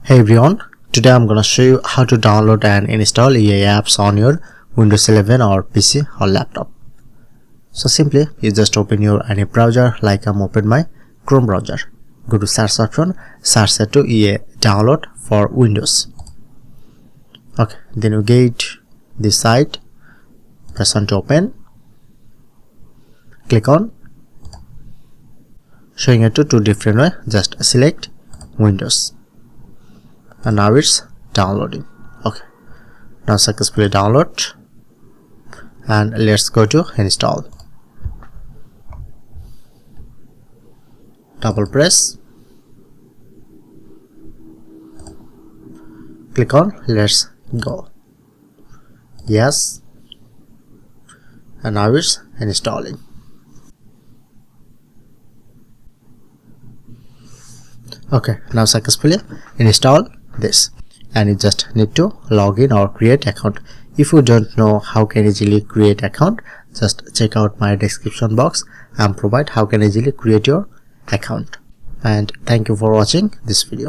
Hey everyone, today I'm gonna show you how to download and install EA apps on your Windows 11 or PC or laptop. So simply, you just open your any browser, like I'm open my Chrome browser. Go to search option, search set to EA download for Windows. Okay, then you get this site, press on to open, click on, showing it to two different way, just select Windows. And now it's downloading. Okay, now successfully download, and let's go to install. Double press, click on let's go. Yes, and now it's installing. Okay, now successfully install this, and you just need to log in or create account. If you don't know how can easily create account, just check out my description box and provide how can easily create your account. And thank you for watching this video.